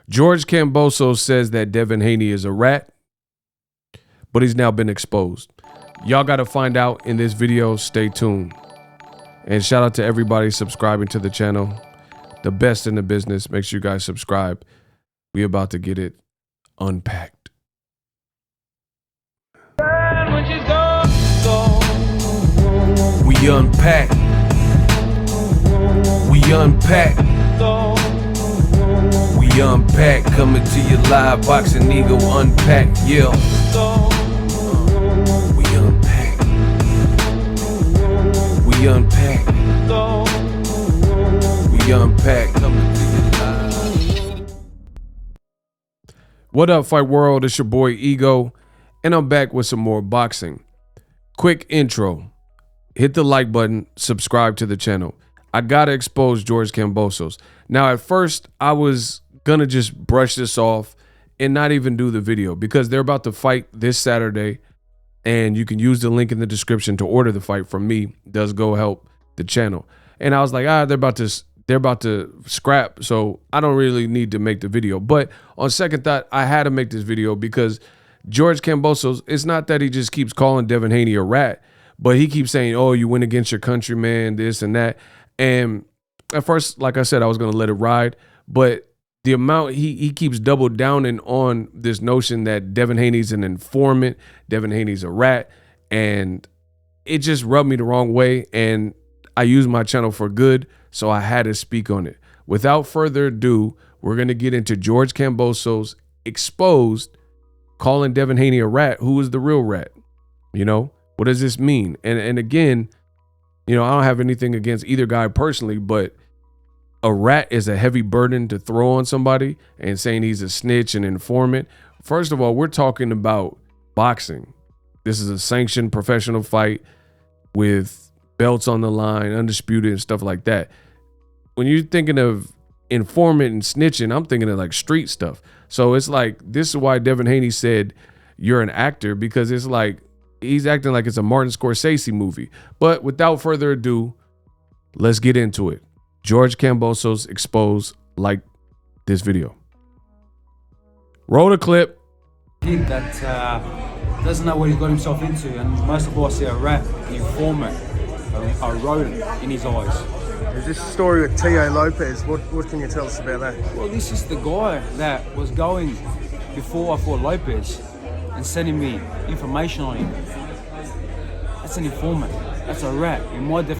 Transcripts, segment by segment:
George Kambosos says that Devin Haney is a rat, but he's now been exposed. Y'all got to find out in this video. Stay tuned. And shout out to everybody subscribing to the channel. The best in the business. Make sure you guys subscribe. We about to get it unpacked. We unpack. We unpack. We unpack. Coming to you live. Boxing Ego unpack. Yeah. We unpack. We unpack. We unpack. Coming to you live. What up, Fight World? It's your boy Ego, and I'm back with some more boxing. Quick intro. Hit the like button, subscribe to the channel. I gotta expose George Kambosos. Now, at first, I was gonna just brush this off and not even do the video because they're about to fight this Saturday, and you can use the link in the description to order the fight from me. It does go help the channel. And I was like, they're about to scrap, so I don't really need to make the video. But on second thought, I had to make this video because George Kambosos, it's not that he just keeps calling Devin Haney a rat, but he keeps saying, oh, you went against your countryman, this and that. And at first, like I said, I was going to let it ride. But the amount he keeps double downing on this notion that Devin Haney's an informant, Devin Haney's a rat. And it just rubbed me the wrong way. And I use my channel for good, so I had to speak on it. Without further ado, we're going to get into George Kambosos exposed, calling Devin Haney a rat. Who is the real rat? You know? What does this mean? And again, you know, I don't have anything against either guy personally, but a rat is a heavy burden to throw on somebody, and saying he's a snitch and informant. First of all, we're talking about boxing. This is a sanctioned professional fight with belts on the line, undisputed and stuff like that. When you're thinking of informant and snitching, I'm thinking of like street stuff. So it's like, this is why Devin Haney said you're an actor, because it's like, he's acting like it's a Martin Scorsese movie. But without further ado, let's get into it. George Kambosos exposed. Like this video. Roll the clip. Kid that doesn't know what he's got himself into, and most of us see a rat, an informant, a rodent in his eyes. Is this story with LOPEZ? What can you tell us about that? Well, this is the guy that was going before I fought Lopez and sending me information on him. That's an informant. That's a rat. In my definition.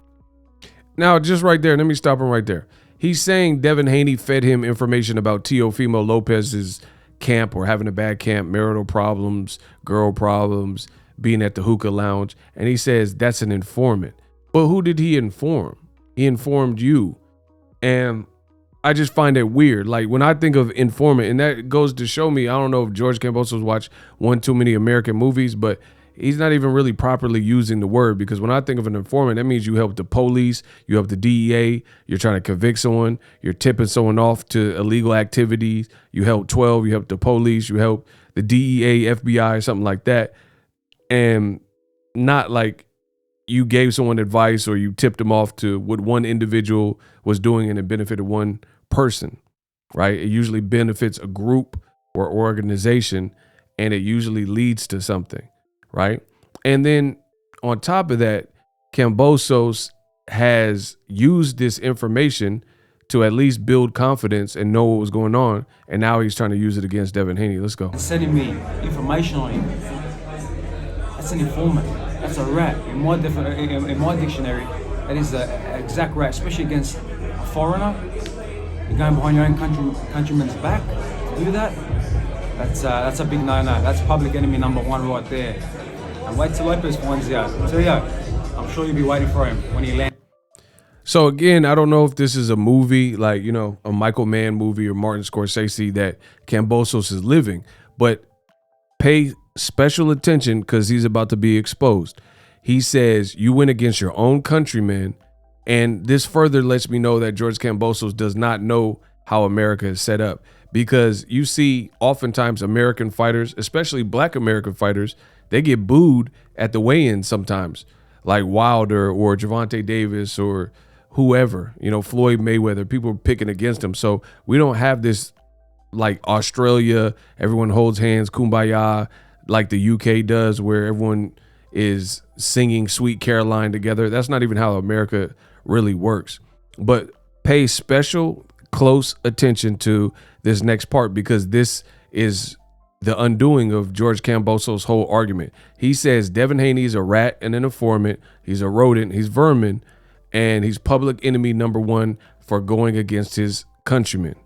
Now, just right there, let me stop him right there. He's saying Devin Haney fed him information about TEOFIMO Lopez's camp, or having a bad camp, marital problems, girl problems, being at the hookah lounge. And he says that's an informant. But who did he inform? He informed you. And I just find it weird. Like, when I think of informant, and that goes to show me, I don't know if George Kambosos watched one too many American movies, but he's not even really properly using the word, because when I think of an informant, that means you help the police, you help the DEA, you're trying to convict someone, you're tipping someone off to illegal activities, you help 12, you help the police, you help the DEA, FBI, something like that. And not like you gave someone advice or you tipped them off to what one individual was doing and it benefited one person, right? It usually benefits a group or organization, and it usually leads to something, right? And then on top of that, Kambosos has used this information to at least build confidence and know what was going on, and now he's trying to use it against Devin Haney. Let's go. Sending me information on him. That's an informant. That's a rat. In my dictionary, that is an exact rat, especially against a foreigner. You're going behind your own countryman's back to do that. That's a big no-no. That's public enemy number one right there. And wait till Lopez finds out. Tell you, I'm sure you'll be waiting for him when he lands. So again, I don't know if this is a movie, like, you know, a Michael Mann movie or Martin Scorsese that Kambosos is living, but pay special attention because he's about to be exposed. He says you went against your own countrymen, and this further lets me know that George Kambosos does not know how America is set up, because you see oftentimes American fighters, especially black American fighters, they get booed at the weigh-in sometimes, like Wilder or Gervonta Davis or whoever, you know, Floyd Mayweather. People are picking against him. So we don't have this like Australia, everyone holds hands, kumbaya, like the UK does, where everyone is singing Sweet Caroline together. That's not even how America really works. But pay special close attention to this next part, because this is the undoing of George Kambosos' whole argument. He says Devin Haney is a rat and an informant. He's a rodent. He's vermin. And he's public enemy number one for going against his countrymen.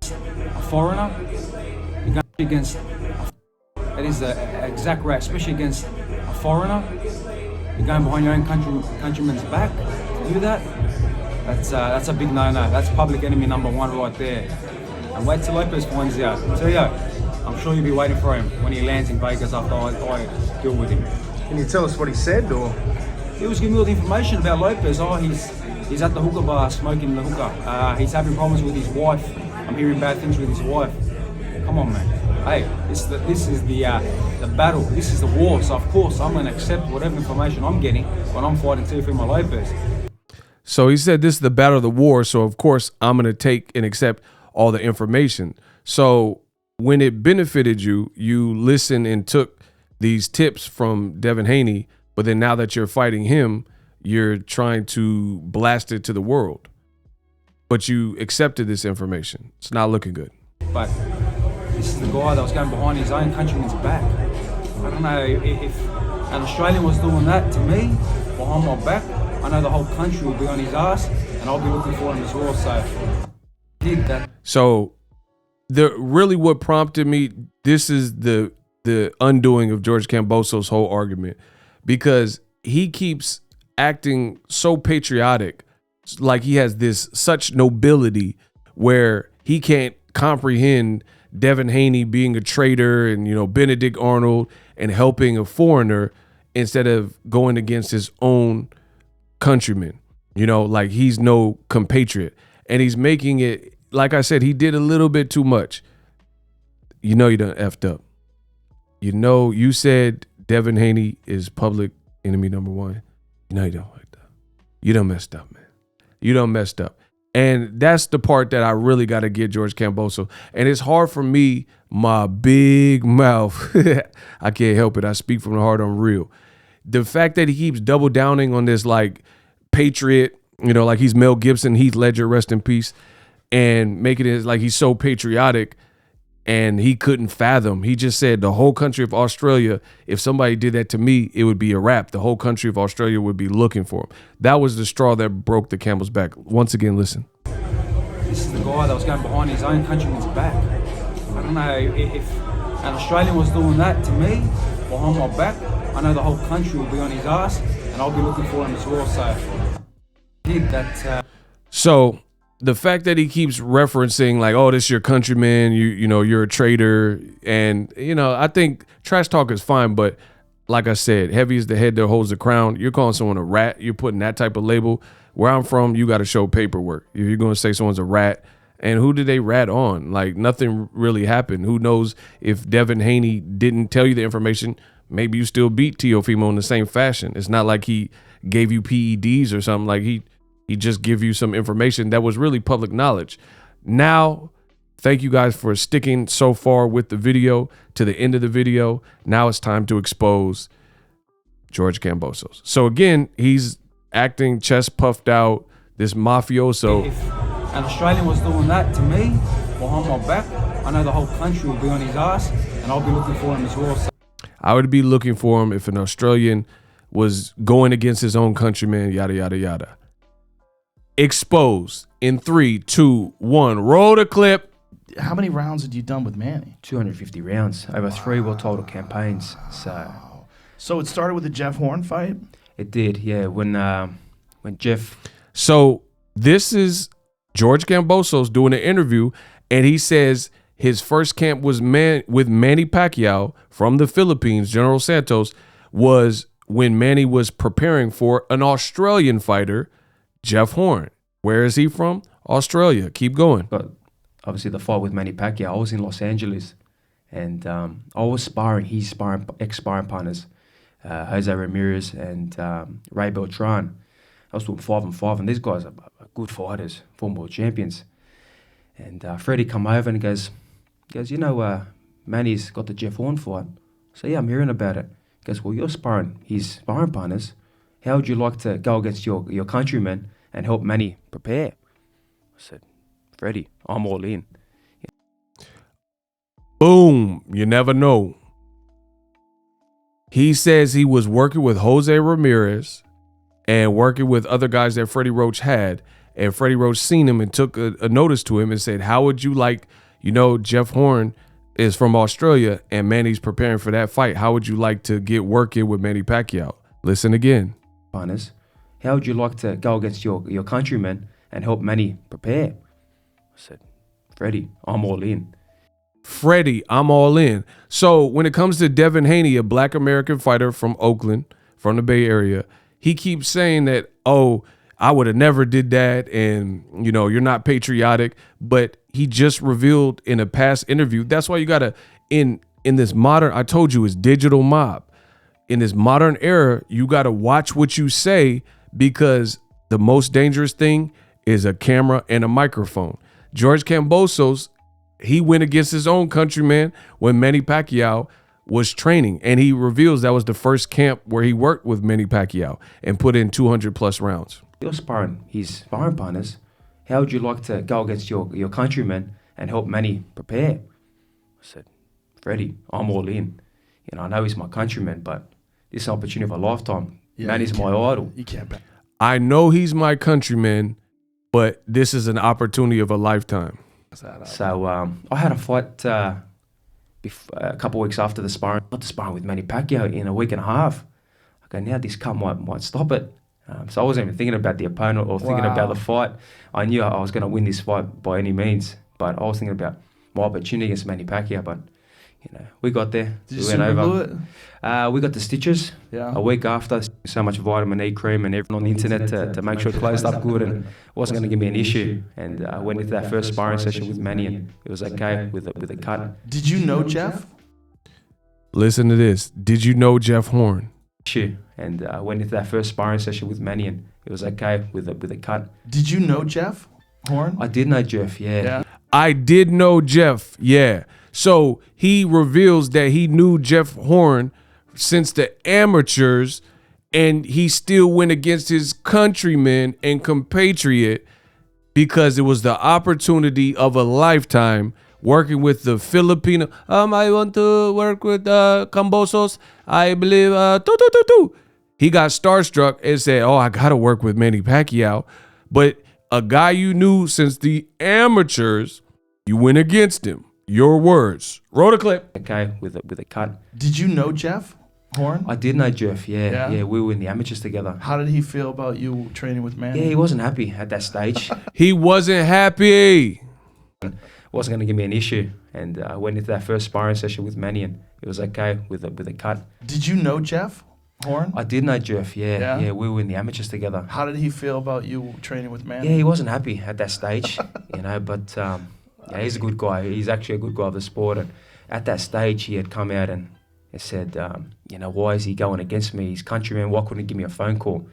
A foreigner, you're going against, that is the exact right, especially against a foreigner. You're going behind your own countryman's back to do that. That's a big no-no. That's public enemy number one right there. And wait till Lopez finds out. So yeah, I'm sure you'll be waiting for him when he lands in Vegas after I deal with him. Can you tell us what he said, or? He was giving me all the information about Lopez. Oh, he's at the hookah bar smoking the hookah. He's having problems with his wife. I'm hearing bad things with his wife. Come on, man. Hey, this is the battle. This is the war. So of course I'm going to accept whatever information I'm getting when I'm fighting TEOFIMO Lopez. So he said this is the battle of the war. So of course I'm going to take and accept all the information. So when it benefited you, you listened and took these tips from Devin Haney. But then now that you're fighting him, you're trying to blast it to the world. But you accepted this information. It's not looking good. But this is the guy that was going behind his own countryman's back. I don't know if an Australian was doing that to me behind my back. I know the whole country will be on his ass, and I'll be looking for him as well. So I did that. So really what prompted me, this is the undoing of George Kambosos' whole argument, because he keeps acting so patriotic, like he has this such nobility where he can't comprehend Devin Haney being a traitor and, you know, Benedict Arnold and helping a foreigner instead of going against his own countrymen. You know, like he's no compatriot, and he's making it, like I said, he did a little bit too much. You know, you done effed up. You know, you said Devin Haney is public enemy number one. You know, you done fucked up. You done messed up, man. You done messed up. And that's the part that I really got to get George Kambosos. And it's hard for me, my big mouth. I can't help it. I speak from the heart. I'm real. The fact that he keeps double downing on this, like, patriot, you know, like he's Mel Gibson, Heath Ledger, rest in peace, and making it like he's so patriotic, and he couldn't fathom. He just said the whole country of Australia, if somebody did that to me, it would be a wrap. The whole country of Australia would be looking for him. That was the straw that broke the camel's back. Once again, listen. This is the guy that was going behind his own countryman's back. I don't know if an Australian was doing that to me behind my back. I know the whole country will be on his ass, and I'll be looking for him as well. So I did that. So the fact that he keeps referencing like, oh, this is your countryman, you know, you're a traitor. And, you know, I think trash talk is fine. But like I said, heavy is the head that holds the crown. You're calling someone a rat. You're putting that type of label. Where I'm from, you got to show paperwork. If you're going to say someone's a rat, and who did they rat on? Like, nothing really happened. Who knows if Devin Haney didn't tell you the information? Maybe you still beat TEOFIMO in the same fashion. It's not like he gave you PEDs or something. Like he just give you some information that was really public knowledge. Now, thank you guys for sticking so far with the video to the end of the video. Now it's time to expose George Kambosos. So again, he's acting chest puffed out, this mafioso. If an Australian was doing that to me behind my back, I know the whole country will be on his ass, and I'll be looking for him as well. So I would be looking for him if an Australian was going against his own countryman, yada, yada, yada. Exposed in 3, 2, 1. Roll the clip. How many rounds had you done with Manny? 250 rounds over 3 well-titled campaigns. So it started with the Jeff Horn fight? It did, yeah. When Jeff... So this is George Kambosos doing an interview, and he says his first camp was with Manny Pacquiao from the Philippines, General Santos, was when Manny was preparing for an Australian fighter, Jeff Horn. Where is he from? Australia. Keep going. But obviously the fight with Manny Pacquiao, I was in Los Angeles, and I was sparring his ex-sparring partners, Jose Ramirez and Ray Beltran. I was doing 5-on-5, and these guys are good fighters, former world champions. And Freddie come over and he goes, He goes, you know, Manny's got the Jeff Horn fight. So yeah, I'm hearing about it. He goes, well, you're sparring his sparring partners. How would you like to go against your countrymen and help Manny prepare? I said, Freddie, I'm all in. Boom. You never know. He says he was working with Jose Ramirez and working with other guys that Freddie Roach had. And Freddie Roach seen him and took a notice to him and said, how would you like, you know, Jeff Horn is from Australia and Manny's preparing for that fight. How would you like to get working with Manny Pacquiao? Listen again. Partners, how would you like to go against your countrymen and help Manny prepare? I said, Freddie, I'm all in. Freddie, I'm all in. So when it comes to Devin Haney, a black American fighter from Oakland, from the Bay Area, he keeps saying that, oh, I would have never did that. And, you know, you're not patriotic. But he just revealed in a past interview. That's why you got to, in this modern, I told you, it's digital mob. In this modern era, you got to watch what you say, because the most dangerous thing is a camera and a microphone. George Kambosos, he went against his own countryman when Manny Pacquiao was training, and he reveals that was the first camp where he worked with Manny Pacquiao and put in 200+ rounds. You're sparring his sparring partners. How would you like to go against your countrymen and help Manny prepare? I said, Freddie, I'm all in. You know, I know he's my countryman, but this is an opportunity of a lifetime. Yeah, Manny's my idol. You can't bet. I know he's my countryman, but this is an opportunity of a lifetime. So I had a fight a couple of weeks after the sparring. Got to sparring with Manny Pacquiao in a week and a half. I go, now this cut might stop it. So I wasn't even thinking about the opponent or thinking about the fight. I knew I was going to win this fight by any means, but I was thinking about my opportunity against Manny Pacquiao. But you know, we got there. Did we you went over. blew it? We got the stitches a week after. So much vitamin E cream and everything on the internet to make sure it closed up good, and it wasn't going to give me an issue. And I went into that first sparring session with Manny, and it was okay with a cut. Did you know Jeff? Listen to this. Did you know Jeff Horn? And I went into that first sparring session with Manny, and it was okay with a cut. Did you know Jeff Horn? I did know Jeff, yeah. I did know Jeff, yeah. So he reveals that he knew Jeff Horn since the amateurs, and he still went against his countryman and compatriot because it was the opportunity of a lifetime working with the Filipino. I want to work with Kambosos. I believe, He got starstruck and said, oh, I got to work with Manny Pacquiao. But a guy you knew since the amateurs, you went against him. Your words. Roll the clip. Okay, with a cut. Did you know Jeff Horn? I did know Jeff, yeah. We were in the amateurs together. How did he feel about you training with Manny? Yeah, he wasn't happy at that stage. He wasn't happy. Wasn't going to give me an issue, and I went into that first sparring session with Manny, and it was okay with a cut. Did you know Jeff Horn? I did know Jeff, yeah. We were in the amateurs together. How did he feel about you training with Manny? Yeah, he wasn't happy at that stage, you know, but yeah, he's a good guy. He's actually a good guy of the sport, and at that stage he had come out and said, you know, why is he going against me? He's countryman. Why couldn't he give me a phone call?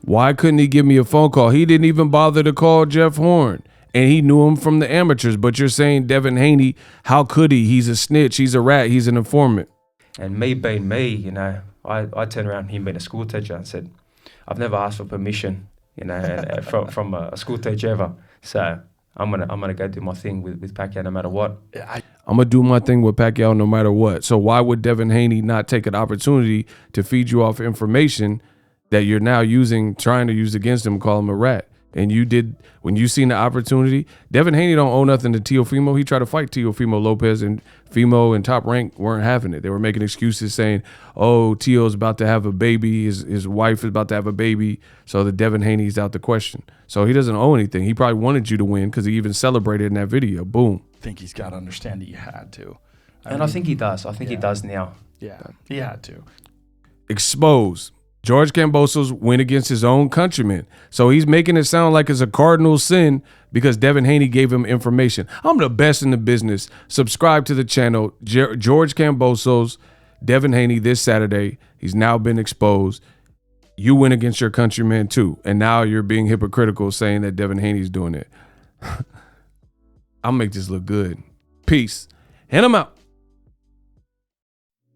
Why couldn't he give me a phone call? He didn't even bother to call Jeff Horn. And he knew him from the amateurs. But you're saying Devin Haney, how could he? He's a snitch. He's a rat. He's an informant. And me being me, you know, I turned around, him being a school teacher, and said, I've never asked for permission, you know, from a school teacher ever. So I'm gonna go do my thing with Pacquiao no matter what. I'm gonna do my thing with Pacquiao no matter what. So why would Devin Haney not take an opportunity to feed you off information that you're now trying to use against him, call him a rat? And you did, when you seen the opportunity. Devin Haney don't owe nothing to TEOFIMO. He tried to fight TEOFIMO Lopez, and FIMO and Top Rank weren't having it. They were making excuses saying, oh, Teo's about to have a baby. His wife is about to have a baby. So the Devin Haney's out the question. So he doesn't owe anything. He probably wanted you to win because he even celebrated in that video. Boom. I think he's got to understand that you had to. I think he does. I think he does now. Yeah, he had to. Exposed. George Kambosos went against his own countrymen. So he's making it sound like it's a cardinal sin because Devin Haney gave him information. I'm the best in the business. Subscribe to the channel. George Kambosos, Devin Haney this Saturday. He's now been exposed. You went against your countrymen too. And now you're being hypocritical saying that Devin Haney's doing it. I'll make this look good. Peace. And I'm out.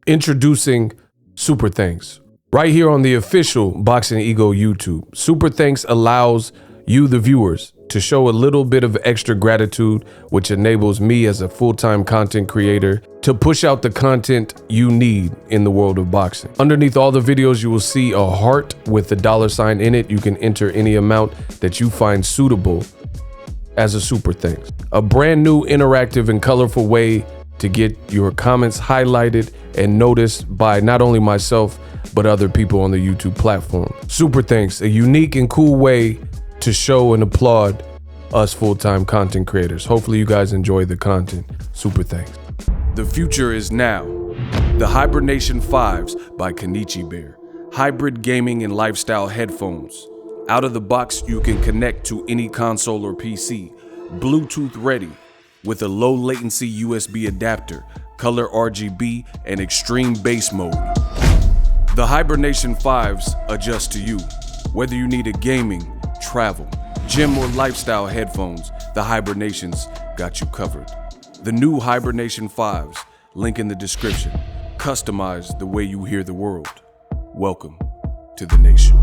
Introducing Super Thanks. Right here on the official Boxing Ego YouTube. Super Thanks allows you, the viewers, to show a little bit of extra gratitude, which enables me as a full-time content creator to push out the content you need in the world of boxing. Underneath all the videos, you will see a heart with the $sign in it. You can enter any amount that you find suitable as a super thanks. A brand new, interactive, and colorful way to get your comments highlighted and noticed by not only myself, but other people on the YouTube platform. Super thanks, a unique and cool way to show and applaud us full-time content creators. Hopefully you guys enjoy the content. Super thanks. The future is now. The Hibernation 5s by Kenichi Bear. Hybrid gaming and lifestyle headphones. Out of the box, you can connect to any console or PC. Bluetooth ready with a low latency USB adapter, color RGB, and extreme bass mode. The Hibernation 5s adjust to you. Whether you need a gaming, travel, gym, or lifestyle headphones, the Hibernations got you covered. The new Hibernation 5s, link in the description. Customize the way you hear the world. Welcome to the nation.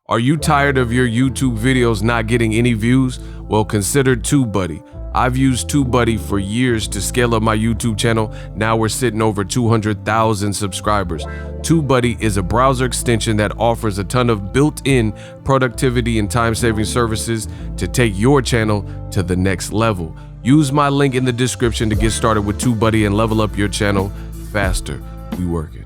Are you tired of your YouTube videos not getting any views? Well, consider TubeBuddy. I've used TubeBuddy for years to scale up my YouTube channel. Now we're sitting over 200,000 subscribers. TubeBuddy is a browser extension that offers a ton of built-in productivity and time-saving services to take your channel to the next level. Use my link in the description to get started with TubeBuddy and level up your channel faster. We work it.